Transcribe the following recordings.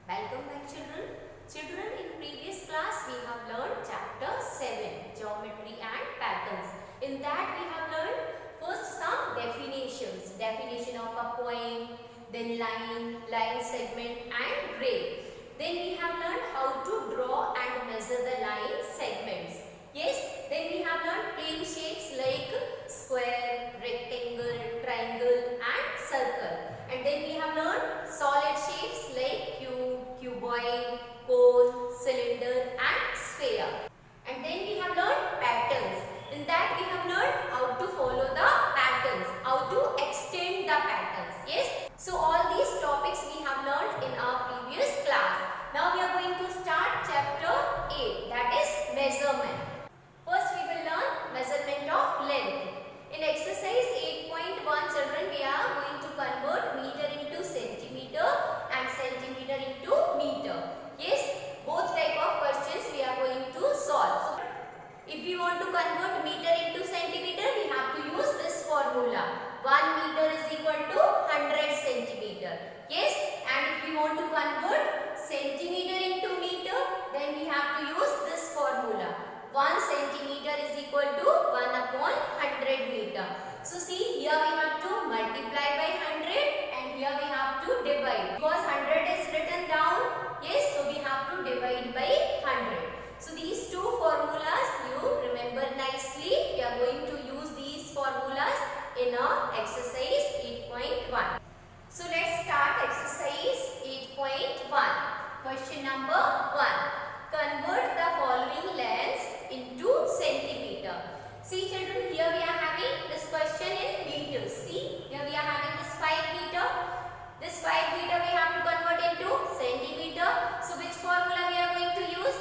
Welcome back children. Children, in previous class we have learned chapter 7, Geometry and Patterns. In that we have learned first some definitions. Definition of a point, then line segment and ray. Then we have learned how to draw and measure the line segments. Yes, then we have learned plane shapes like square, rectangle, triangle and circle. And then we have learned solid shapes like cube, cuboid, cone, cylinder and sphere. And then we have learned patterns. In that we have learned how to follow the patterns, how to extend the patterns. Yes. So all these topics we have learned in our previous class. Now we are going to start chapter 8, that is measurement. First we will learn measurement of length. In exercise 8.1 children, we are going to convert meter into centimeter and centimeter into meter. Yes, both type of questions we are going to solve. So, if we want to convert meter into centimeter, we have to use this formula. 1 meter is equal to 100 centimeter. Yes, and if we want to convert centimeter into meter, then we have to use this formula. 1 centimeter is equal to 1 upon 100 meter. So see, here we have to multiply by 100 and here we have to divide. Because 100 is written down, yes, so we have to divide by 100. So these two formulas you remember nicely. We are going to use these formulas in our exercise 8.1. So let's start exercise 8.1. Question number 1. Convert the following lengths into centimeter. See children, here we are having this question in meters. See, here we are having this 5 meter. This 5 meter we have to convert into centimeter. So which formula we are going to use?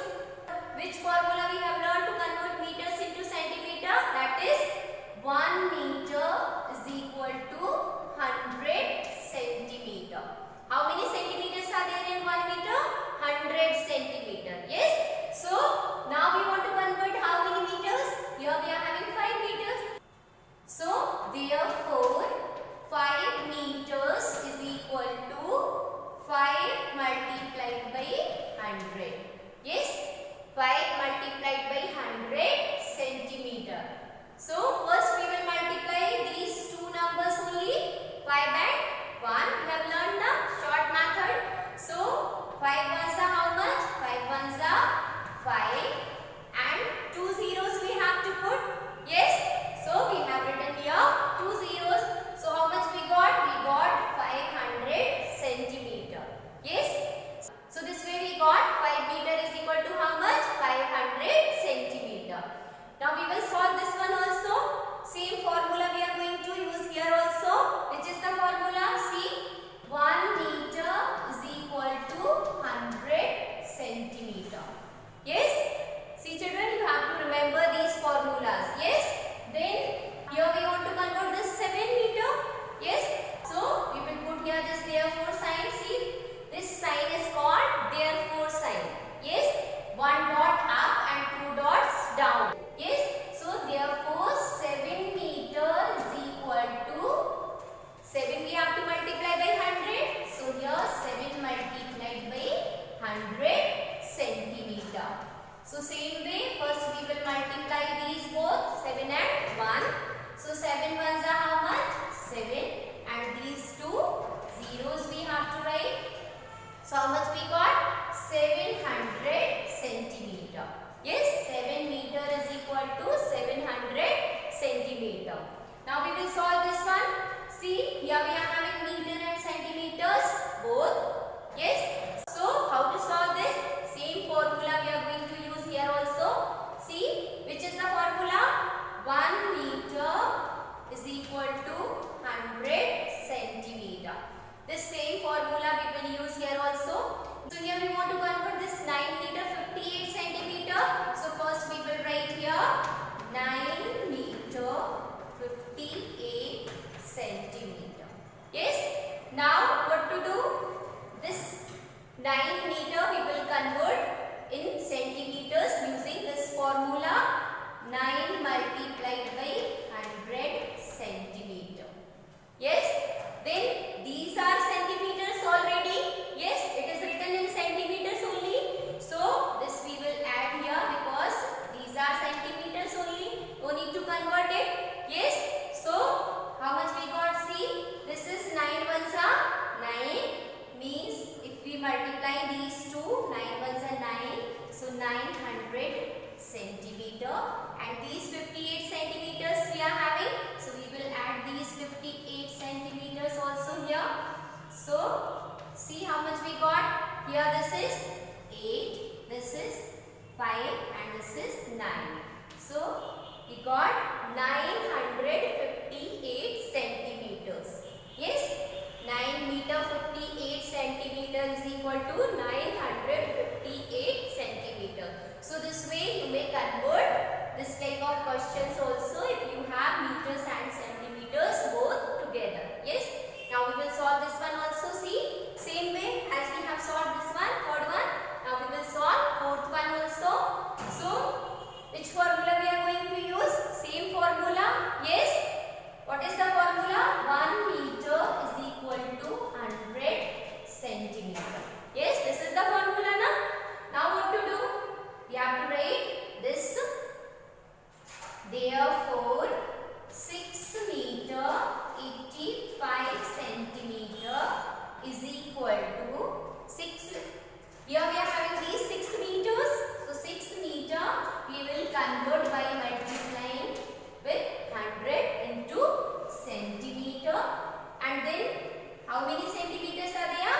Which formula we have learned to convert meters into centimeter? That is 1 meter is equal to 100 centimeter. How many centimeters are there in 1 meter? 100 centimeter. Yes. So now we want to convert how many meters? Here we are having 5 meters. So therefore 5 meters is equal to 5 multiplied by 100. Yes. 5 multiplied by 100 centimeter. So first we will multiply these two numbers only. 5 and 1. We have learned the short method. So 5 ones are how much? 5 ones are 5 and 2 zeros we have to put. Yes. So we have written here 2 zeros. So how much we got? We got 500 centimeter. Yes. So this way we got 5 meter is equal to how much? 500 centimeter. Now we will solve this one also. Same formula we are going to use here also. Which is the formula? See, 1 meter is equal to 100 centimeter. Yes? See children, you have to remember these formulas. Yes? Then here we want to convert this 7 meter. Yes? So we will put here this therefore sign. See, this sign is called therefore sign. Yes? 1 dot up and 2 dots down. Yes? So therefore 7 meter is equal to 7 we have to multiply by 100. So here 7 multiplied by 100 centimeter. So same way, first we will multiply these both 7 and 1. So 7 ones are how much? 7 and these two zeros we have to write. So how much we got? 700 centimeter. Yes, 7 meter is equal to 700 centimeter. Now we will solve this one. See, here we are having meter and centimeters both. Yes. So how to solve this? Same formula we are going to use here also. See, which is the formula? 1 meter is equal to 100 centimeter. This same formula we will use here also. So here we want 900 centimeter, and these 58 centimeters we are having, so we will add these 58 centimeters also here. So see how much we got here. This is 8, this is 5, and this is 9. So we got 958 centimeters. Yes, 9 meter 58 centimeter is equal to 958 centimeter. So this way you may convert this type of questions also if you have meters and centimeters both together. Yes. Now we will solve this one also. See, same way as we have solved this one, third one. Now we will solve fourth one also. So which formula we are going to use? Same formula. Yes. What is the formula? 1 meter is equal to 100 centimeter. Yes, this is the formula now. Now what to do? We have to write this. Therefore, 6 meter 85 centimeter is equal to 6. Here we are having these 6 meters. So 6 meter we will convert by multiplying with 100 into centimeter. And then how many centimeters are there?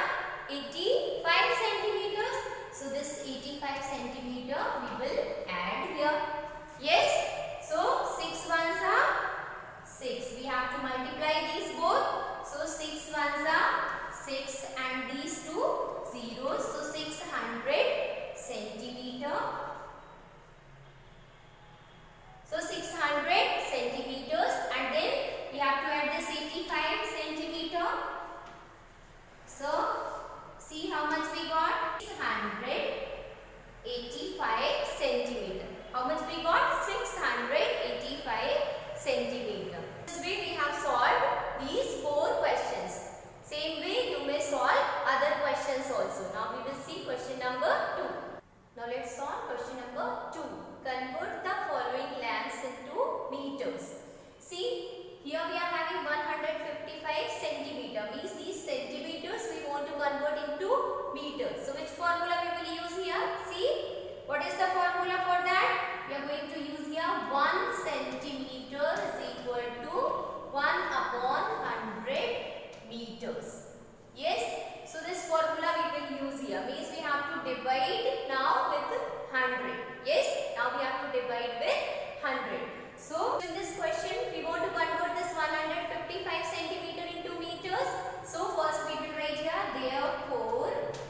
85 centimeters. So this 85 centimeter we will add here. Yes. So 6 ones are 6. We have to multiply these both. So 6 ones are 6 and these two zeros. So 600 centimeter. So 600 centimeters, and then we have to add this 85 centimeter. So see how much we got? 685 centimeter. How much we got? 685 centimeter. This way we have solved these 4 questions. Same way you may solve other questions also. Now we will see question number 2. Now let's solve question number 2. Convert the following lengths into meters. See, here we are having 155 centimeter. Means these centimeters we want to convert into meters. So which formula we will use here? See, what is the formula for that? We are going to use here 1 centimeter is equal to 1 upon 100 meters. Yes. So this formula we will use here. Means we have to divide now with 100. Yes. Now we have to divide with 100. So in this question we want to convert this 155 centimeter into meters. So first we will write here, therefore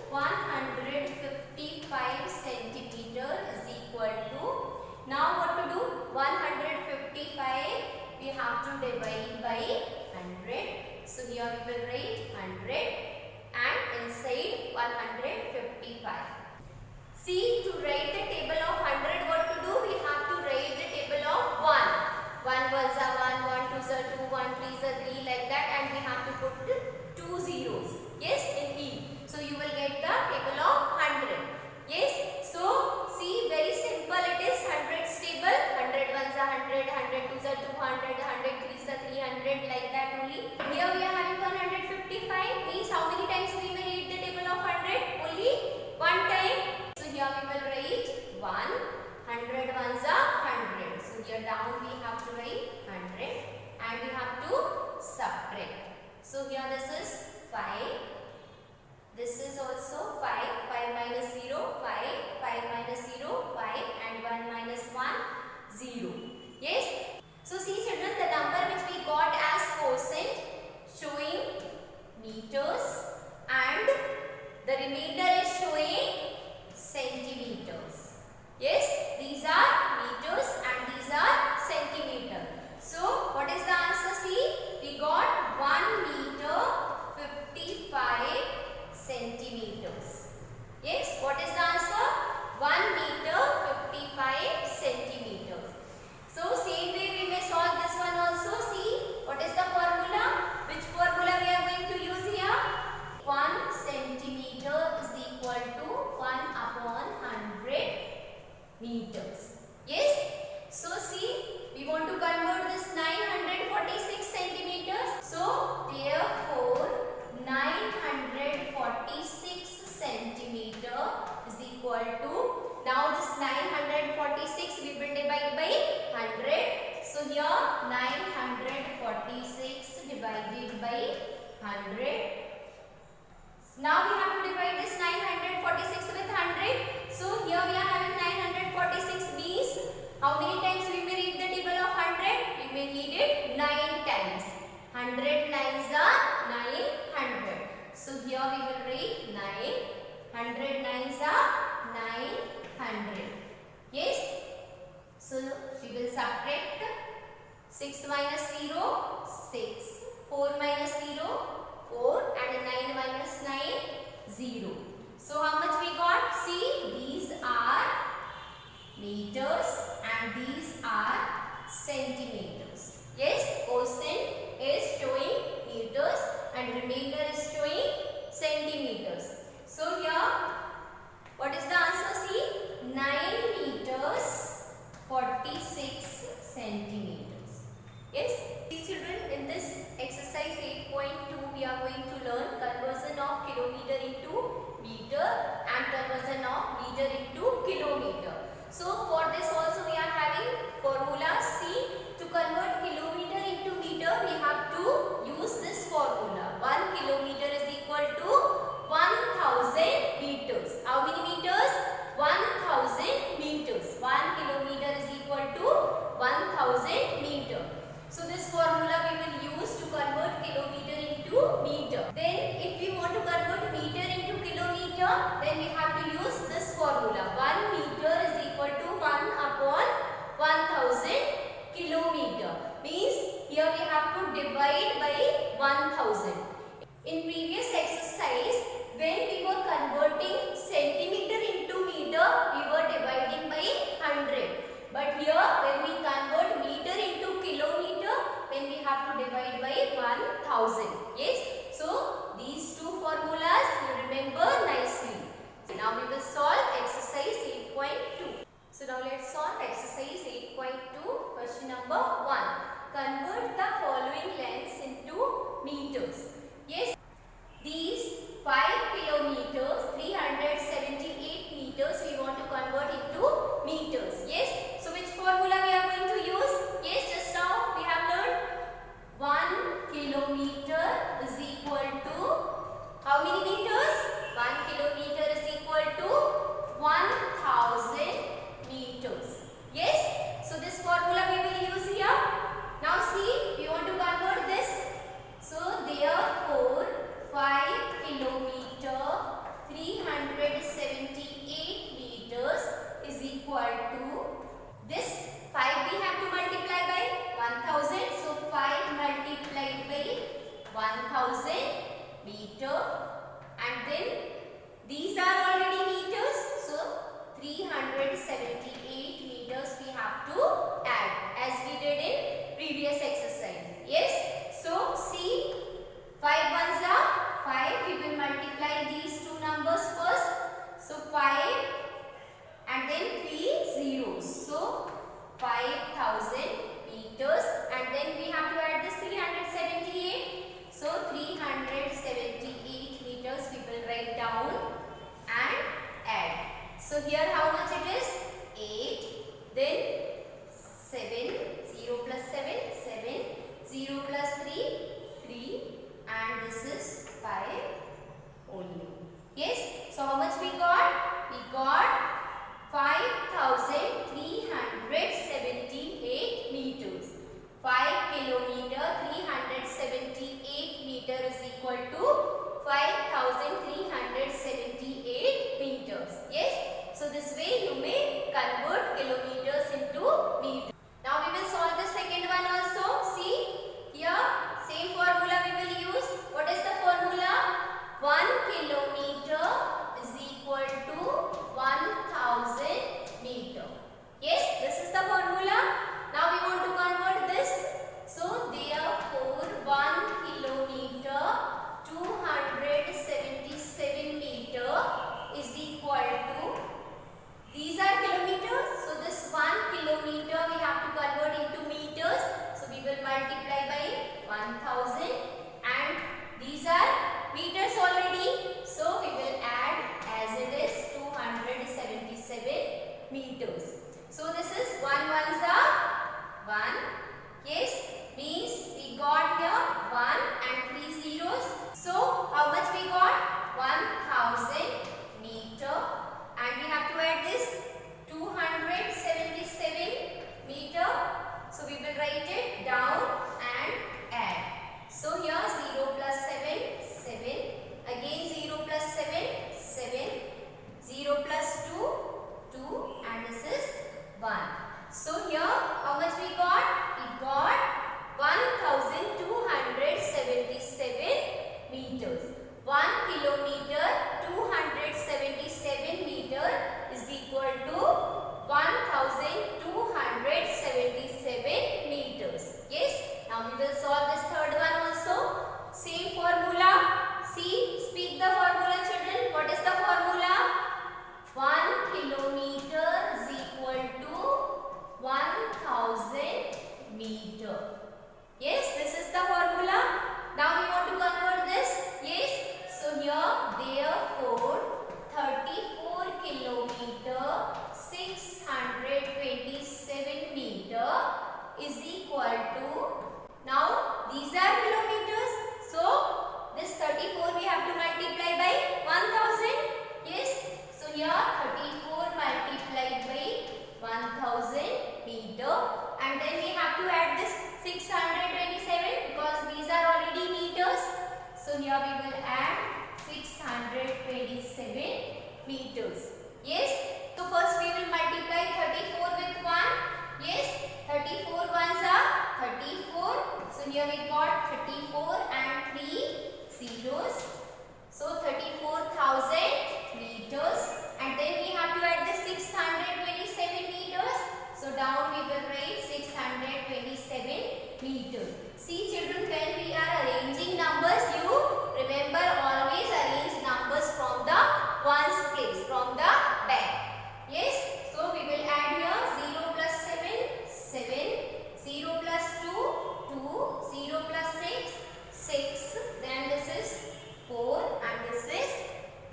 155 centimeter is equal to, now what to do? 155 we have to divide by 100. So here we will write 100 and inside 155. See, to write the table of 100, what to do? We have to write the table of 1. 1 ones are 1, 1 twos are 2, 1 threes are 3, like that, and we have to put 2 zeros. Yes, in E. So you will get the table of 100. Yes. So see, very simple it is. 100's table. 100 ones are 100, 100 twos are 200, 100 threes are 300, like that only. Here we are having 155. Means how many times we will read the table of 100? Only 1 time. So here we will write 9. 100 nines are 900. Yes. So we will subtract 6 minus 0, 6. 4 minus 0, 4, and 9 minus 9, 0. So how much we got? See, these are meters and these are centimeters. Yes, quotient is showing meters and remainder is showing centimeters. So here, what is the answer? See, 9 meters 46 centimeters. Yes, children, in this exercise 8.2 we are going to learn conversion of kilometer into meter and conversion of meter into kilometer. So for this also we are having formula. See, to convert kilometer into meter we have to use this formula. 1 kilometer is equal to 1000 meters. How many meters? 1000 meters. 1 kilometer is equal to 1000 meter. So this formula we will use to convert kilometer into meter. Then if we want to convert meter into kilometer, then we have to use this formula. 1 meter is equal to 1 upon 1000 kilometer. Means here we have to divide by 1000. In previous exercise, when we were converting centimeter into meter, we were dividing by 100. But here when we convert meter into kilometer, then we have to divide by 1000. Yes. So these two formulas you remember nicely. So now we will solve exercise 8.2. So now let's solve exercise 8.2. Question number 1. Convert the following lengths into meters. Yes. These 5 kilometers, 378 meters we want to convert into meters. Yes. So which formula we are going to use? Yes, just now we have learned 1 kilometer is equal to how many meters? 1 kilometer is equal to 1000 meters. Yes. So this formula we will use here. Now see, we want to convert this. So therefore 5 kilometer 378 meters is equal to this 5 we have to multiply by 1000. So 5 multiplied by 1000 meter, and then these are already meters. So 378 meters we have to add as we did in previous exercise. Yes. So see, 5 ones are 5. We will multiply these two numbers first. So 5 and then 3 zeros. So 5000 meters, and then we have to add this 378. So 378 meters we will write down and add. So here how much it is? 8. Then 7. 0 plus 7. 7. 0 plus 3. 3. And this is 5 only. Yes. So how much we got? We got 5378 meters. 5 kilometer 378 meter is equal to 5378 meters. Yes. So this way you may convert kilometers into meters. Now we will solve the second one also. See, here same formula we will use. What is the formula? 1 kilometer is equal to 1000 meter. Yes, this is the formula. Now we want to convert this. So therefore 1 kilometer 277 meter is equal to, these are kilometers. So this 1 kilometer we have to convert into meters. So we will multiply by 1000, and these are meters already. So we will add as it is 277 meters. So this is 1 ones are 1. Yes, means we got here 1 and 3 zeros. So how much we got? 1000 meter, and we have to add this 277 meter. So we will write it down and add. So here 0 plus 7, 7. Again meters. Yes. So first we will multiply 34 with 1. Yes. 34 ones are 34. So here we got 34 and 3 zeros. So 34,000 meters. And then we have to add the 627 meters. So down we will write 627 meters. See children, when we are arranging numbers, you remember always arrange numbers from the ones place, from the back. Yes. So we will add here 0 plus 7, 7, 0 plus 2, 2, 0 plus 6, 6, then this is 4 and this is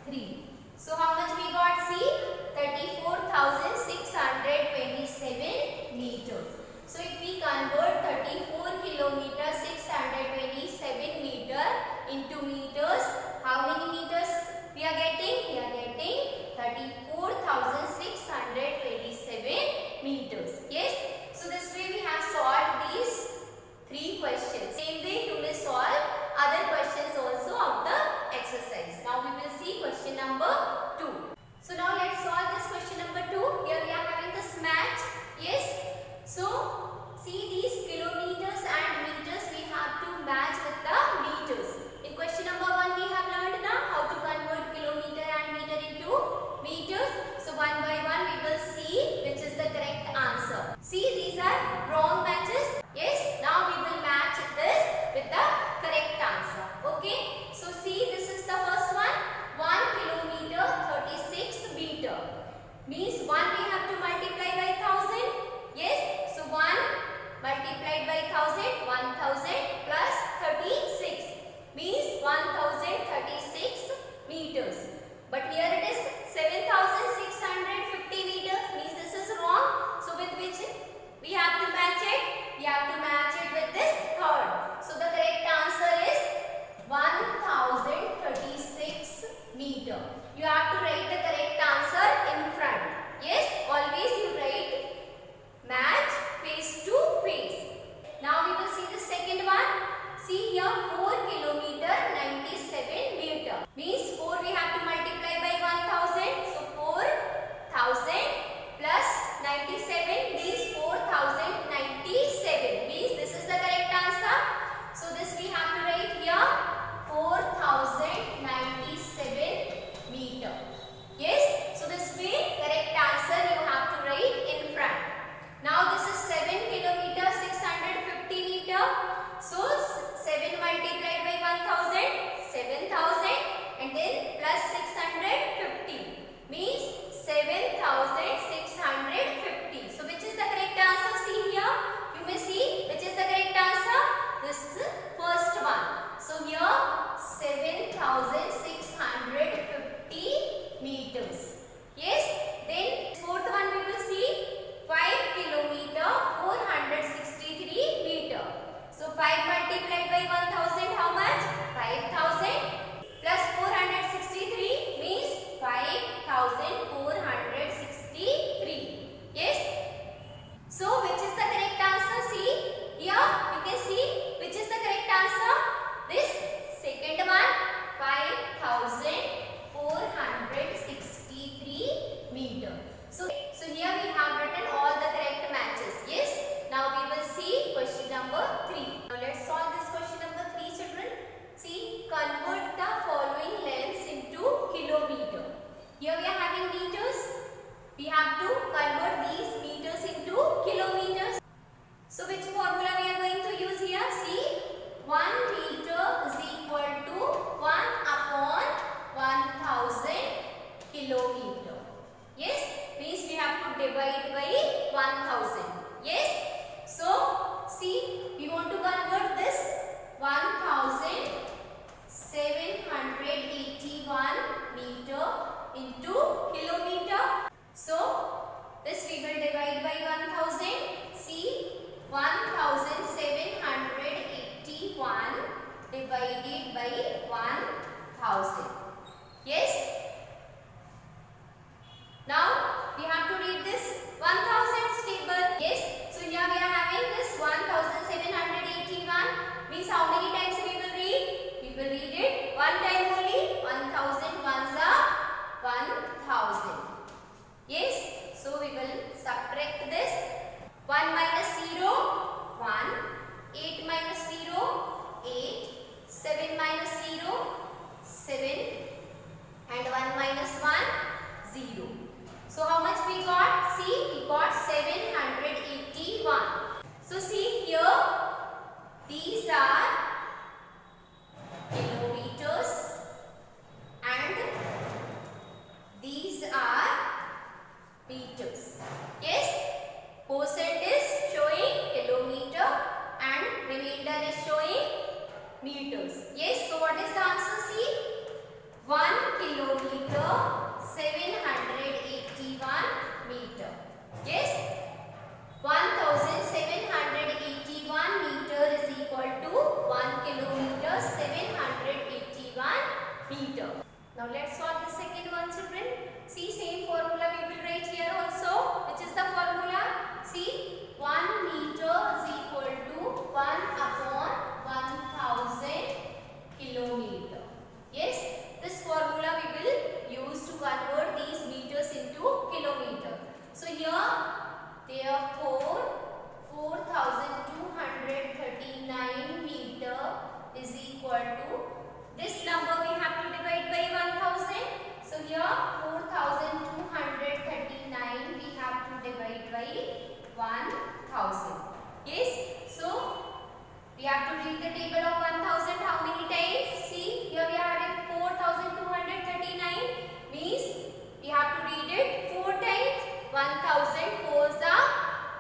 3. So how much we got? See, 34,627 meters. So if we convert 34 kilometers 627 meter into meters, how many meters we are getting? We are getting 34,627 meters. Yes. So this way we have solved these 3 questions. Same way we will solve other questions also of the exercise. Now we will see question number 2. So now let's solve this question number 2. Here we are having this match. Yes. So see these kilometers and meters we have to match with the meters. In question number 1 we have learned now how to convert kilometer and meter into meters. So one by one we will see which is the correct answer. See, these are wrong matches. Yes. Now we will match this with the correct answer. Okay. So see, this is the first one. 1 kilometer 36 meter. Means 1 we have to multiply by 1000. Yes. So 1 multiplied by 1000, 1000 plus 36 means 1036 meters. But here it is 7,650 meters, means this is wrong. So with which we have to match it? We have to match it with this third. So the correct answer is 1036 meter. You have to write the correct answer in front. 1 minus 0, 1. 8 minus 0, 8. 7 minus 0, 7. And 1 minus 1, 0. So how much we got? See, we got 781. So see here, these are kilometers and these are meters. Yes, percent is showing kilometer and remainder is showing meters. Yes, so what is the answer? See, 1 kilometer 781 meter. Yes, 1781 meter is equal to 1 kilometer 781 meter. Now let's solve the second one, children. See, same formula we will write here also. Which is the formula? See, 1 meter is equal to 1 upon 1000 kilometer. Yes, this formula we will use to convert these meters into kilometer. So here, therefore, 4239 meter is equal to this number we have to divide by 1000. So here 4239 we have to divide by 1000. Yes, so we have to read the table of 1000 how many times? See, here we are having 4239 means we have to read it 4 times. 1000 4s are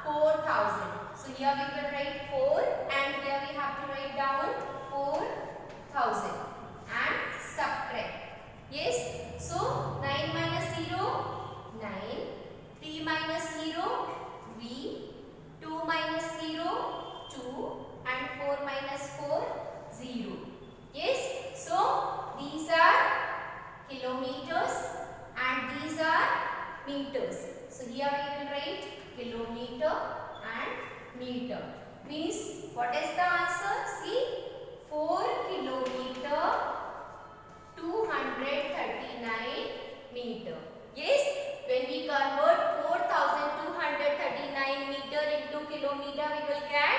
4000. So here we will write 4 and here we have to write down 4000 and subtract. Yes, so 9 minus 0, 9. 3 minus 0, 3. 2 minus 0, 2. And 4 minus 4, 0. Yes, so these are kilometers and these are meters. So here we will write kilometer and meter. Means what is the answer? See, 4 kilometer 239 meter. Yes, when we convert 4239 meter into kilometer, we will get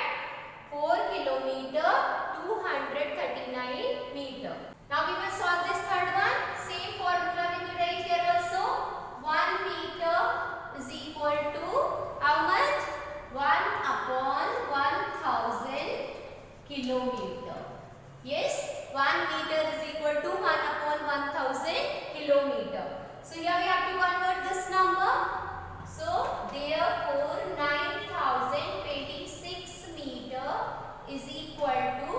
4 kilometer 239 meter. Now we will solve this third one. Same formula we will write here also. 1 meter is equal to how much? 1 upon 1000 kilometer. Yes, 1 meter is equal to 1 upon 1000 kilometer. So here we have to convert this number. So therefore 9026 meter is equal to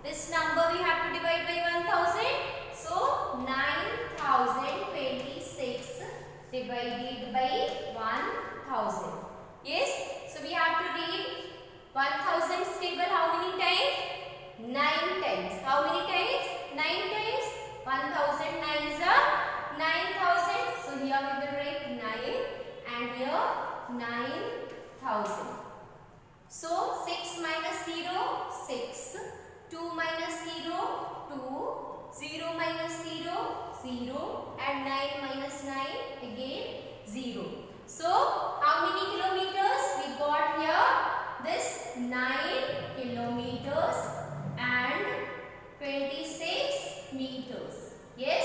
this number we have to divide by 1000. So 9026 divided by 1000. Yes, so we have to read 1000 table how many times? 9 times. How many times? 9 times. 1000 9s are 9000. So here we will write 9 and here 9000. So 6 minus 0, 6. 2 minus 0, 2. 0 minus 0, 0. And 9 minus 9 again 0. So how many kilometers we got here? This 9 kilometers and 26 meters. Yes.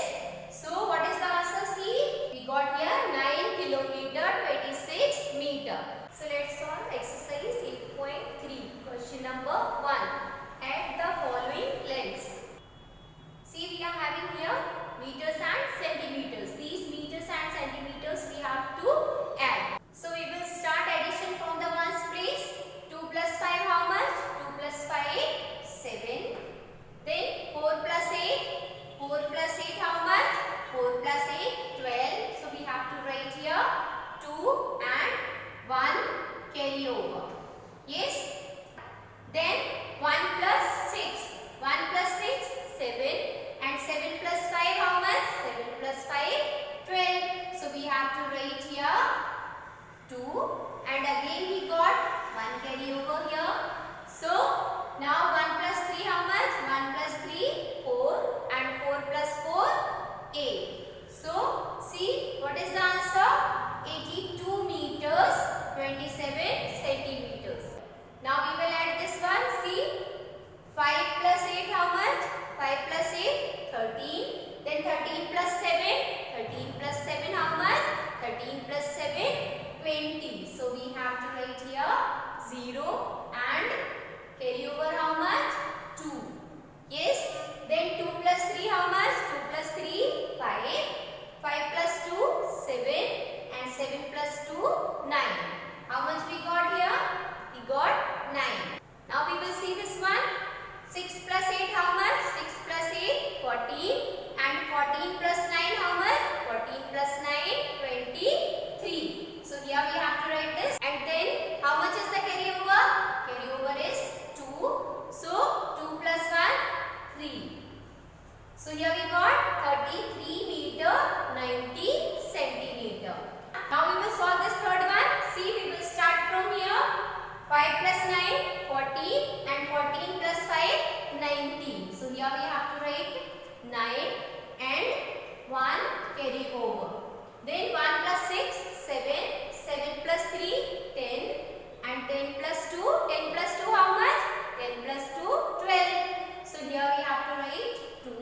So what is the answer? See, we got here 9 kilometer 26 meter. So let's solve exercise 8.3. Question number 1. Add the following lengths. See, we are having here meters and centimeters. These meters and centimeters we have to add. So we will start addition from the ones place. 2 plus 5 how much? 2 plus 5 7. Then 4 plus 8. 4 plus 8 how much? 4 plus 8 12. So we have to write here 2 and 1 carry over. Yes. Then 1 plus 6. 1 plus 6 7. And 7 plus 5 how much? 7 plus 5 12. So we have to write here 2 and again we got 1 carry over here. So now 1 plus 3 how much? 1 plus 3 4 and 4 plus 4 8. So see what is the answer? 82 meters 27 centimeters. 0 and carry over how much? 2. Yes. Then 2 plus 3 how much? 2 plus 3 5. 5 plus 2 7 and 7 plus 2 9. How much we got here? We got 9. Now we will see this one. 6 plus 8 how much? 6 plus 8 14 and 14 plus 9 how much? 14 plus 9 23. So here we have to write this. And then how much is the carryover? Carryover is 2. So 2 plus 1 3. So here we got 33 meter 90 centimeter. Now we will solve this third one. See, we will start from here. 5 plus 9 14 and 14 plus 5 19. So here we have to write 9 and 1 carry over. Then 1 plus 6 7. 7 plus 3 10 and 10 plus 2. 10 plus 2 how much? 10 plus 2 12. So here we have to write 2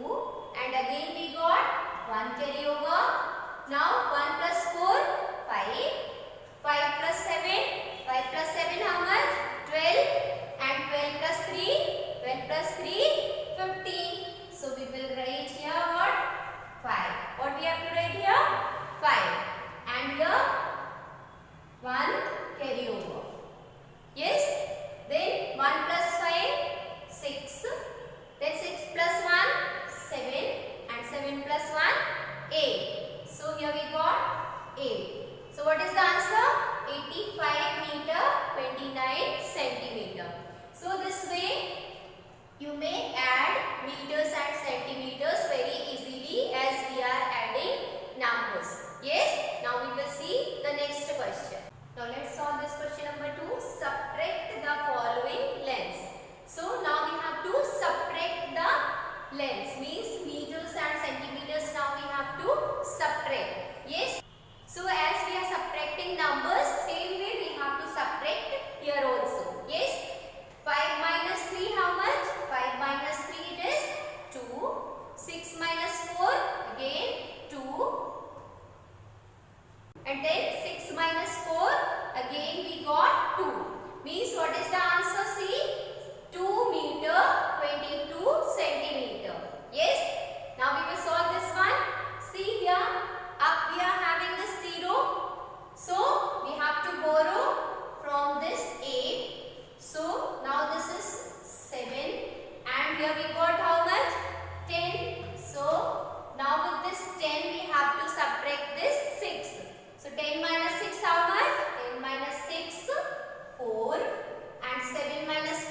and again we got 1 carry over. Now 1 plus 4 5. 5 plus 7. 5 plus 7 how much? 12 and 12 plus 3. 12 plus 3 15. So we will write here what? 5. What we have to write here? 5. And here 1 carry over. Yes. Then 1 plus 5 6. Then 6 plus 1 7 and 7 plus 1 8. So here we got 8. So what is the answer? 85 meter 29 centimeter. So this way you may add meters and centimeters very easily as we are adding numbers. Yes. Now we will see the next question. Now let's solve this question number 2. Subtract the following lengths. So now we have to subtract the lengths. Means meters and centimeters. Now we have to subtract. Yes. So as we are subtracting numbers, same way we have to subtract here also. Yes. 5 minus 3 how much? 5 minus 3 it is 2. 6 minus 4 again 2. And then 6 minus 4 again we got 2. Means what is the answer? See, 2 meter 22 centimeter. Yes. Now we will solve this one. See here, up we are having this 0. So we have to borrow from this 8. So now this is 7 and here we got how much? 10. So now with this 10 we have to subtract this 6. So 10 minus 6 how much? 10 minus 6 4 and 7 minus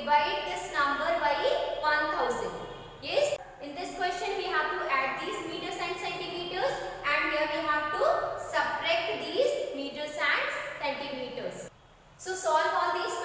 divide this number by 1000. Yes, in this question we have to add these meters and centimeters, and here we have to subtract these meters and centimeters. So solve all these